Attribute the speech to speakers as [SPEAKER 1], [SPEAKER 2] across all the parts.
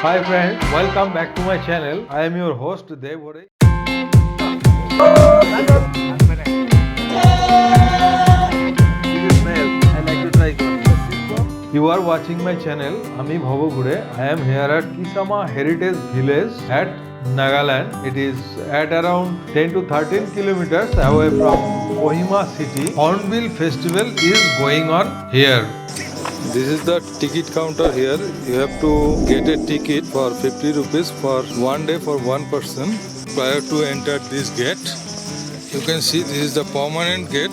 [SPEAKER 1] Hi friends, welcome back to my channel. I am your host Dev Hore. You are watching my channel. Ami Bhavo Gure. I am here at Kisama Heritage Village at Nagaland. It is at around 10 to 13 kilometers away from Kohima city. Hornbill festival is going on here.
[SPEAKER 2] This is the ticket counter here. You have to get a ticket for 50 rupees for one day for one person prior to enter this gate. You can see this is the permanent gate.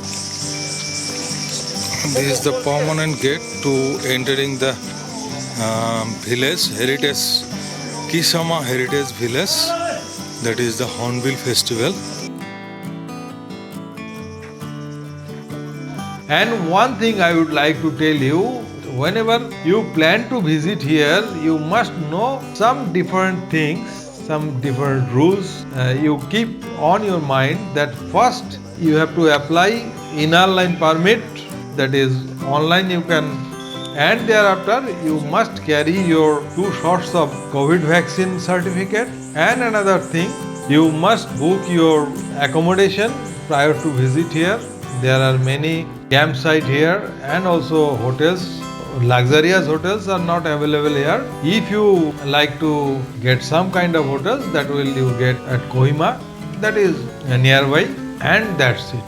[SPEAKER 2] This is the permanent gate to entering the village, heritage, Kisama Heritage Village. That is the Hornbill Festival.
[SPEAKER 1] And one thing I would like to tell you, whenever you plan to visit here, you must know some different things, some different rules. You keep on your mind that first you have to apply inner line permit, that is online you can, and thereafter you must carry your 2 shots of COVID vaccine certificate. And another thing, you must book your accommodation prior to visit here. There are many campsite here and also hotels. Luxurious hotels are not available here. If you like to get some kind of hotels, that will you get at Kohima, that is nearby, and that's it.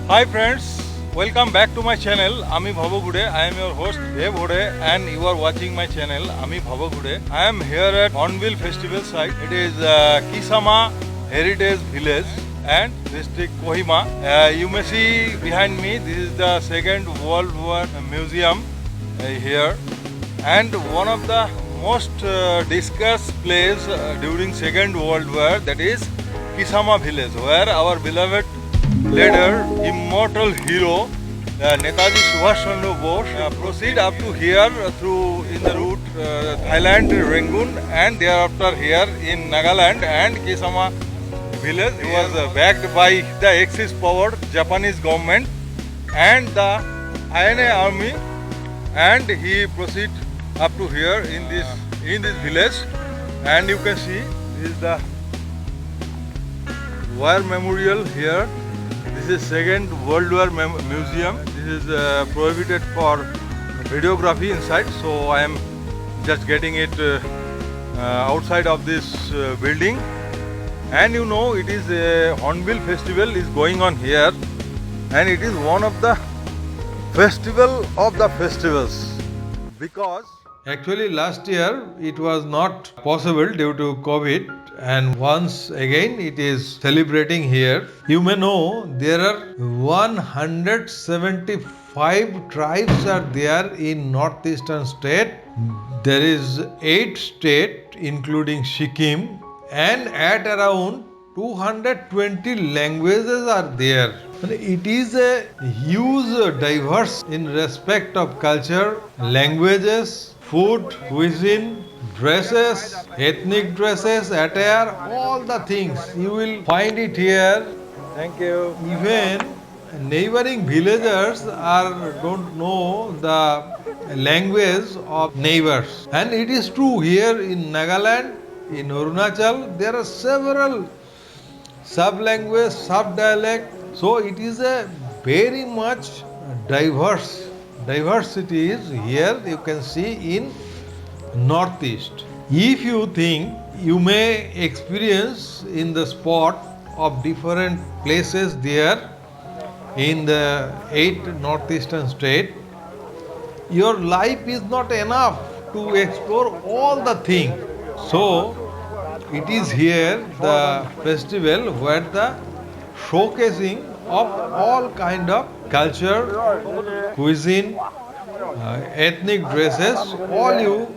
[SPEAKER 2] Hi friends, welcome back to my channel Ami Bhavo Gude. I am your host Dev Hore and you are watching my channel Ami Bhavo Gude. I am here at Hornbill Festival site. It is Kisama Heritage Village and district Kohima. You may see behind me, this is the Second World War Museum here, and one of the most discussed place during Second World War, that is Kisama village, where our beloved leader, immortal hero Netaji Subhash Chandra Bose proceed up to here through in the route Thailand, Rangoon, and thereafter here in Nagaland and Kisama village. He was backed by the Axis power Japanese government and the INA army, and he proceed up to here in this village. And you can see this is the war memorial here. This is Second World War Museum. This is prohibited for videography inside, so I am just getting it outside of this building. And you know, it is a Hornbill festival is going on here, and it is one of the festival of the festivals, because
[SPEAKER 1] Actually, last year it was not possible due to COVID, and once again it is celebrating here. You may know there are 175 tribes are there in northeastern state. There is 8 state including Sikkim, and at around 220 languages are there. And it is a huge diverse in respect of culture, languages, food, cuisine, dresses, ethnic dresses, attire, all the things you will find it here.
[SPEAKER 2] thank you.
[SPEAKER 1] Even neighboring villagers don't know the language of neighbors. And it is true here in Nagaland, in Arunachal, there are several sub-language, sub-dialect. So it is a very much diversity is here you can see in northeast. If you think you may experience in the spot of different places there in the 8 northeastern state, your life is not enough to explore all the things. So it is here the festival where the showcasing of all kind of culture, cuisine, ethnic dresses, all you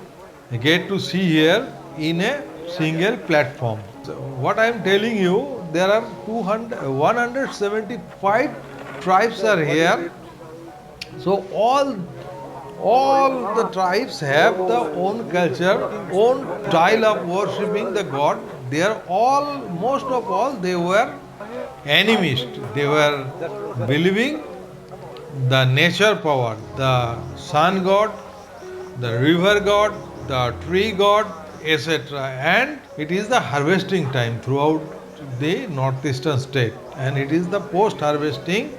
[SPEAKER 1] get to see here in a single platform. So what I am telling you, there are 175 tribes are here. So all the tribes have their own culture, own style of worshipping the god. They are all, most of all, they were animist. They were believing the nature power, the sun god, the river god, the tree god, etc. And it is the harvesting time throughout the northeastern state, and it is the post harvesting.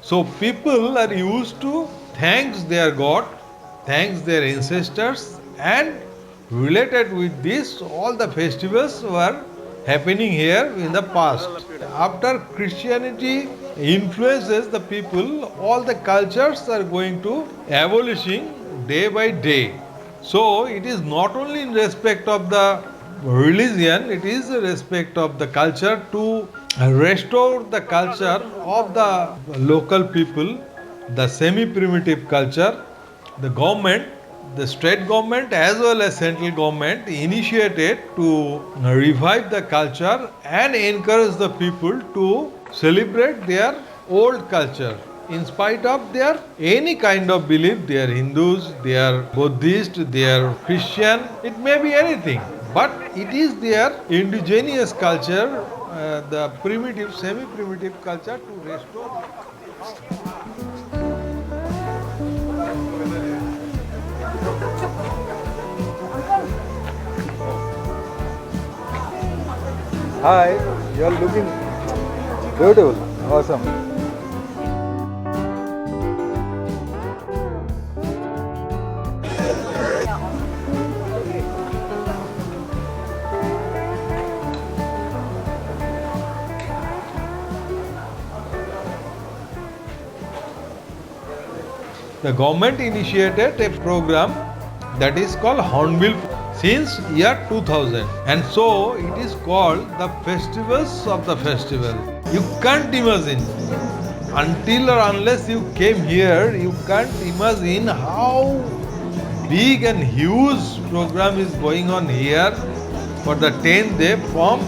[SPEAKER 1] So people are used to thanks their god, thanks their ancestors, and related with this, all the festivals were happening here in the past. After Christianity influences the people, all the cultures are going to abolishing day by day. So it is not only in respect of the religion, it is a respect of the culture to restore the culture of the local people, the semi-primitive culture. The government, the state government as well as central government initiated to revive the culture and encourage the people to celebrate their old culture in spite of their any kind of belief. They are Hindus, they are Buddhist, they are Christian, it may be anything, but it is their indigenous culture, the primitive semi-primitive culture to restore.
[SPEAKER 2] Hi, you are looking beautiful, awesome.
[SPEAKER 1] The government initiated a program that is called Hornbill since year 2000, and so it is called the festivals of the festival. You can't imagine, until or unless you came here, you can't imagine how big and huge program is going on here for the 10th day, from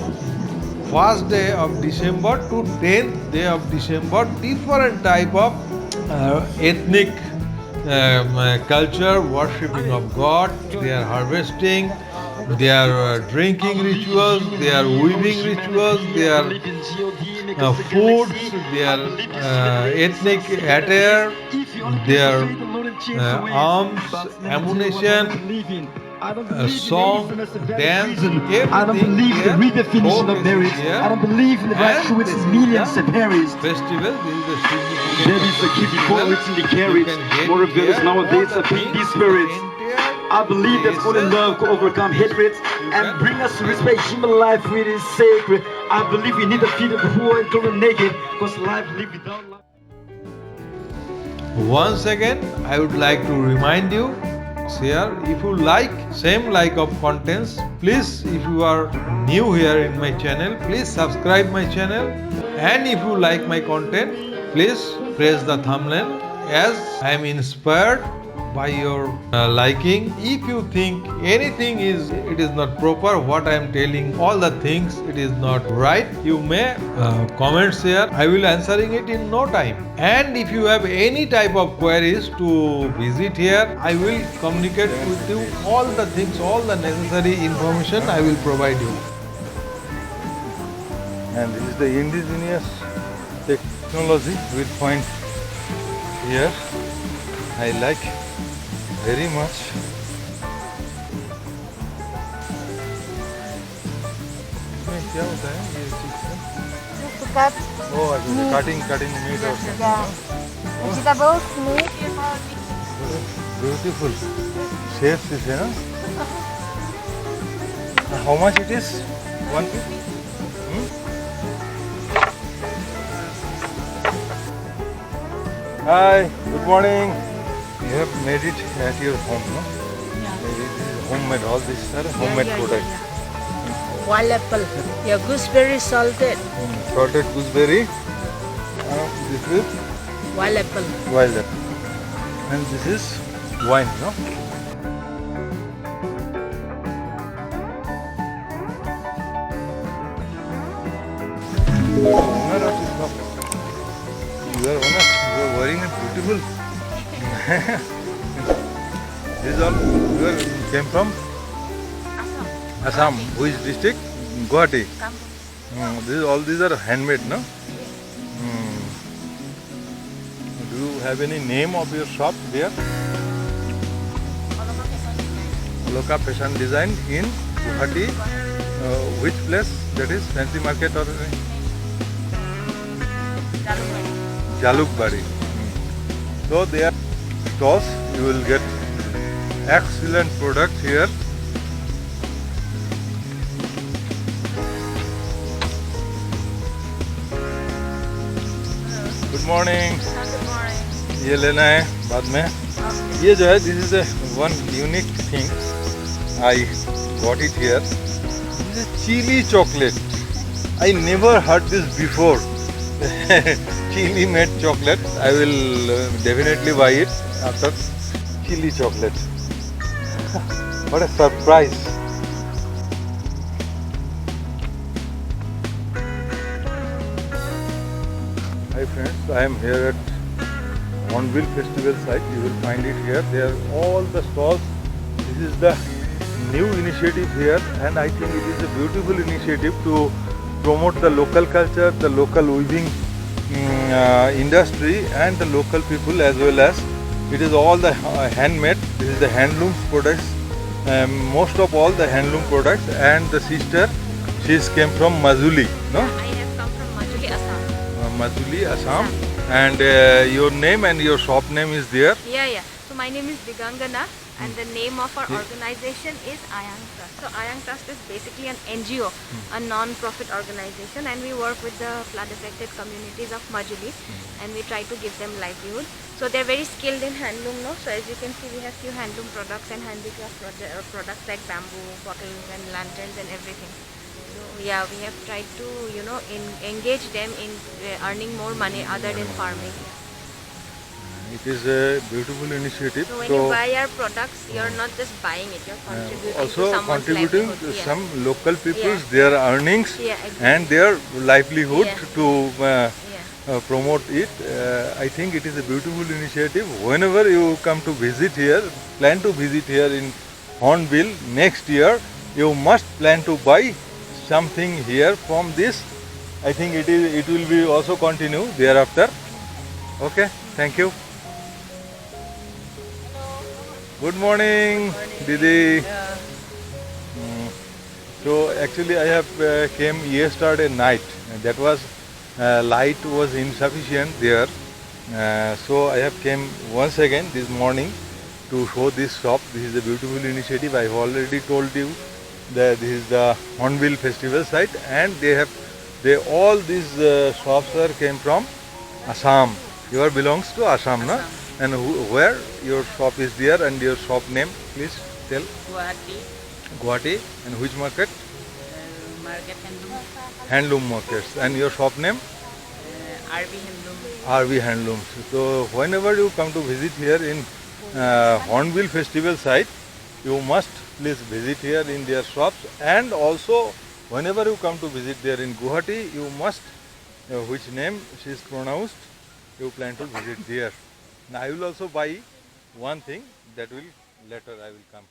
[SPEAKER 1] first day of December to 10th day of December. Different type of ethnic culture, worshipping of God, they are harvesting, they are drinking rituals, they are weaving rituals, they are foods, they are ethnic attire, their arms, ammunition, song, dance, everything.
[SPEAKER 3] I don't believe in the redefinition of marriage. I don't believe in the right to its millions of Paris.
[SPEAKER 1] Festival, this is the significant.
[SPEAKER 3] There is a kitty poets in the carriage. More rebellious nowadays are the spirits. I believe that only love can overcome hatred and bring us to respect human life, which is sacred. I believe we need to feed the poor and go naked, because life lived without life.
[SPEAKER 1] Once again, I would like to remind you, share, if you like same like of contents, please, if you are new here in my channel, please subscribe my channel, and if you like my content, please press the thumbnail, as I am inspired by your liking. If you think anything is not proper, what I am telling, all the things it is not right, you may comment here. I will answering it in no time. And if you have any type of queries to visit here, I will communicate with you all the things, all the necessary information I will provide you.
[SPEAKER 2] And this is the indigenous technology we'll find here. I like very much. इसमें क्या होता है ये चीज़?
[SPEAKER 4] Just to cut.
[SPEAKER 2] Oh, cutting meat or something.
[SPEAKER 4] Yeah. Vegetables, meat.
[SPEAKER 2] Beautiful shapes is here. How much it is? 1 piece? Hi, good morning. You have made it at your home, no?
[SPEAKER 4] Yeah.
[SPEAKER 2] This is homemade. All these are homemade product.
[SPEAKER 4] Wild apple. Yeah, gooseberry salted.
[SPEAKER 2] Salted gooseberry. This is
[SPEAKER 4] Wild apple.
[SPEAKER 2] wild apple. And this is wine, no? You are owner of this shop. You are owner. You are wearing a beautiful. This is all. You came from Assam. Which district? Guwahati. All these are handmade, no? Do you have any name of your shop there? Aloka Fashion Design in Guwahati. Which place? That is Fancy Market or Jalukbari. So there are stores. You will get excellent products here. Good morning.
[SPEAKER 4] Good morning.
[SPEAKER 2] ये लेना है बाद में. ये जो है, this is a one unique thing. I got it here. This is chili chocolate. I never heard this before. Chili made chocolate. I will definitely buy it after chili chocolate. What a surprise. Hi friends, I am here at Hornbill Festival site. You will find it here. There are all the stalls. This is the new initiative here, and I think it is a beautiful initiative to promote the local culture, the local weaving industry, and the local people as well as it is all the handmade. This is the handloom products. Most of all the handloom products, and the sister, she came from Majuli, no?
[SPEAKER 5] I have come from Majuli, Assam.
[SPEAKER 2] Majuli, Assam, and your name and your shop name is there.
[SPEAKER 5] Yeah. So my name is Digangana, and the name of our organization is Ayang Trust. So Ayang Trust is basically an NGO, a non-profit organization, and we work with the flood-affected communities of Majuli, and we try to give them livelihood. So they're very skilled in handloom, no? So as you can see, we have few handloom products and handicraft products like bamboo, bottles and lanterns and everything. So yeah, we have tried to, engage them in earning more money other than farming.
[SPEAKER 2] It is a beautiful initiative.
[SPEAKER 5] So when you buy our products, you're not just buying it, you're contributing
[SPEAKER 2] also
[SPEAKER 5] to someone's
[SPEAKER 2] contributing
[SPEAKER 5] livelihood.
[SPEAKER 2] to
[SPEAKER 5] Yeah.
[SPEAKER 2] some local people's
[SPEAKER 5] Yeah.
[SPEAKER 2] their earnings
[SPEAKER 5] Yeah, exactly.
[SPEAKER 2] and their livelihood
[SPEAKER 5] Yeah.
[SPEAKER 2] to
[SPEAKER 5] Yeah.
[SPEAKER 2] promote it. I think it is a beautiful initiative. Whenever you come to visit here, plan to visit here in Hornbill next year, you must plan to buy something here from this. I think it will be also continue thereafter. Okay, thank you. Good morning, Didi. So actually I have came yesterday night. That was light was insufficient there. So I have came once again this morning to show this shop. This is a beautiful initiative. I have already told you that this is the Hornbill Festival site, and all these shops came from Assam. Yours belongs to Assam, na? And where your shop is there and your shop name, please tell.
[SPEAKER 6] Guwahati,
[SPEAKER 2] Guwahati, and which market?
[SPEAKER 6] Market Handloom,
[SPEAKER 2] Handloom markets. And your shop name?
[SPEAKER 6] RV Handloom.
[SPEAKER 2] RV Handlooms. So whenever you come to visit here in Hornbill Festival site, you must please visit here in their shops, and also whenever you come to visit there in Guwahati, you must, which name she is pronounced, you plan to visit there. Now I will also buy one thing that will later I will come.